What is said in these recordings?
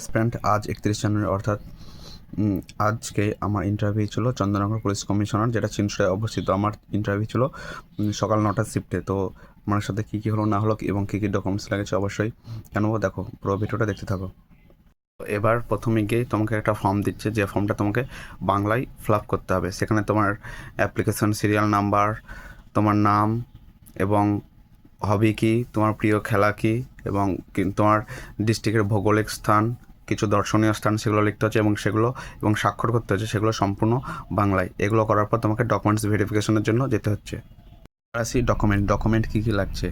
Student, আজ 31 জানুয়ারি অর্থাৎ আজকে আমার ইন্টারভিউ ছিল চন্দননগর পুলিশ কমিশনার, যেটা চিনসুরায় অবস্থিত। আমার ইন্টারভিউ ছিল সকাল 9টার শিফটে। তো আমার সাথে কী কী হলো না হলো এবং কী কী ডকুমেন্টস লেগেছে অবশ্যই জানাবো। দেখো, পুরো ভিডিওটা দেখতে থাকো। এবার প্রথমে গিয়ে তোমাকে একটা ফর্ম দিচ্ছে, যে ফর্মটা তোমাকে বাংলায় ফিল আপ করতে হবে। সেখানে তোমার অ্যাপ্লিকেশন সিরিয়াল নাম্বার, তোমার নাম এবং হবি কী, তোমার প্রিয় খেলা কী এবং তোমার ডিস্ট্রিক্টের ভৌগোলিক স্থান, কিছু দর্শনীয় স্থান, সেগুলো লিখতে হচ্ছে এবং স্বাক্ষর করতে হচ্ছে, সেগুলো সম্পূর্ণ বাংলায়। এগুলো করার পর তোমাকে ডকুমেন্টস ভেরিফিকেশনের জন্য যেতে হচ্ছে। আসি ডকুমেন্ট কী কী লাগছে।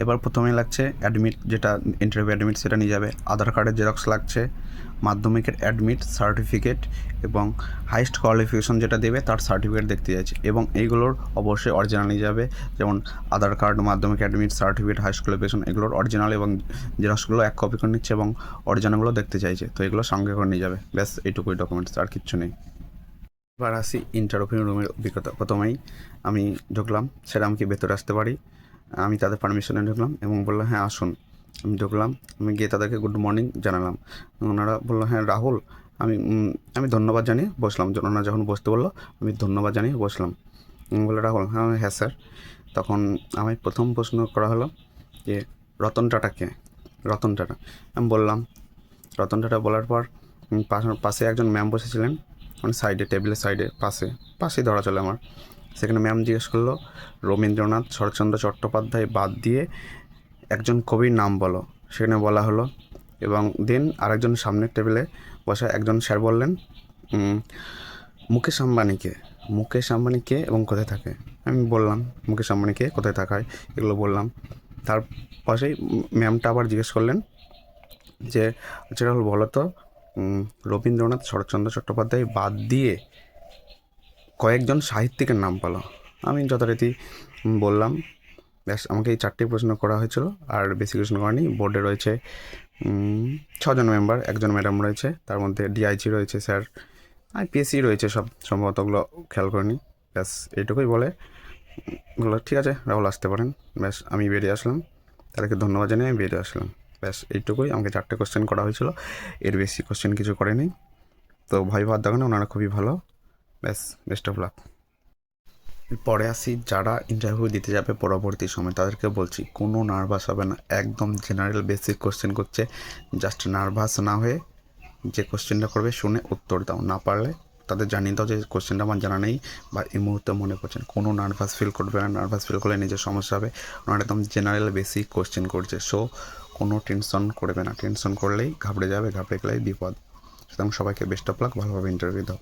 এবার প্রথমেই লাগছে অ্যাডমিট, যেটা ইন্টারভিউ অ্যাডমিট, সেটা নিয়ে যাবে। আধার কার্ডের জেরক্স লাগছে, মাধ্যমিকের অ্যাডমিট সার্টিফিকেট এবং হাইস্ট কোয়ালিফিকেশন যেটা দেবে তার সার্টিফিকেট দেখতে যাচ্ছে, এবং এইগুলোর অবশ্যই অরিজিনাল নিয়ে যাবে। যেমন আধার কার্ড, মাধ্যমিক অ্যাডমিট সার্টিফিকেট, হাইস্ট কোয়ালিফিকেশন, এগুলোর অরিজিনাল এবং জেরক্সগুলো এক কপি করে নিচ্ছে এবং অরিজিনালগুলো দেখতে চাইছে। তো এগুলো সঙ্গে করে নিয়ে যাবে। ব্যাস এইটুকুই ডকুমেন্টস, আর কিচ্ছু নেই। এবার আসি ইন্টারভিউ রুমের অভিজ্ঞতা। প্রথমেই আমি ঢুকলাম, সেটা আমি কি ভেতরে আসতে পারি, আমি তাদের পারমিশনে ঢুকলাম এবং বললো হ্যাঁ আসুন। আমি ঢুকলাম, আমি গিয়ে তাদেরকে গুড মর্নিং জানালাম। ওনারা বললো হ্যাঁ রাহুল। আমি আমি ধন্যবাদ জানিয়ে বসলাম। ওনারা যখন বসতে বললো আমি ধন্যবাদ জানিয়ে বসলাম। বললো রাহুল, হ্যাঁ হ্যাঁ স্যার। তখন আমি প্রথম প্রশ্ন করা হলো যে রতন টাটা কে? রতন টাটা আমি বললাম। রতন টাটা বলার পর পাশে একজন ম্যাম বসেছিলেন, মানে সাইডে, টেবিলের সাইডে, পাশেই ধরা চলে আমার। সেখানে ম্যাম জিজ্ঞেস করলো রবীন্দ্রনাথ, শরৎচন্দ্র চট্টোপাধ্যায় বাদ দিয়ে একজন কবির নাম বলো। সেখানে বলা হলো, এবং দেন আরেকজন সামনের টেবিলে বসা একজন স্যার বললেন মুকেশ আম্বানিকে। মুকেশ আম্বানিকে এবং কোথায় থাকে? আমি বললাম মুকেশ আম্বানিকে কোথায় থাকায়, এগুলো বললাম। তার পাশেই ম্যামটা আবার জিজ্ঞেস করলেন যে যেটা হলো বলো তো, রবীন্দ্রনাথ, শরৎচন্দ্র চট্টোপাধ্যায় বাদ দিয়ে কয়েকজন সাহিত্যিকের নাম বলো। আমি যথারীতি বললাম। ব্যাস, আমাকে এই 4টি প্রশ্ন করা হয়েছিল, আর বেশি প্রশ্ন করেনি। বোর্ডে রয়েছে 6জন মেম্বার, একজন ম্যাডাম রয়েছে, তার মধ্যে ডিআইজি রয়েছে, স্যার আইপিএসসি রয়েছে, সব সম্ভবত ওগুলো খেয়াল করিনি। ব্যাস এইটুকুই বলে বললো ঠিক আছে রাহুল, আসতে পারেন। ব্যাস আমি বেরিয়ে আসলাম, তাদেরকে ধন্যবাদ জানিয়ে আমি বেরিয়ে আসলাম। ব্যাস এইটুকুই, আমাকে 4টে কোশ্চেন করা হয়েছিল, এর বেশি কোশ্চেন কিছু করেনি। তো ভয় ভাব দেখো না, ওনারা খুবই ভালো। ব্যাস, বেস্ট অফ লাক। পরে আসি যারা ইন্টারভিউ দিতে যাবে পরবর্তী সময়, তাদেরকে বলছি কোনো নার্ভাস হবে না, একদম জেনারেল বেসিক কোশ্চেন করছে। জাস্ট নার্ভাস না হয়ে যে কোশ্চেনটা করবে শুনে উত্তর দাও। না পারলে তাদের জানিয়ে দাও যে কোশ্চেনটা আমার জানা নেই বা এই মুহূর্তে মনে পড়ছে না। কোনো নার্ভাস ফিল করবে না, নার্ভাস ফিল করলে নিজের সমস্যা হবে। ওনারা একদম জেনারেল বেসিক কোশ্চেন করছে, সো কোনো টেনশন করবে না। টেনশন করলেই ঘাবড়ে যাবে, ঘাবড়ে গেলেই বিপদ। সুতরাং সবাইকে বেস্ট অফ লাক, ভালোভাবে ইন্টারভিউ দাও।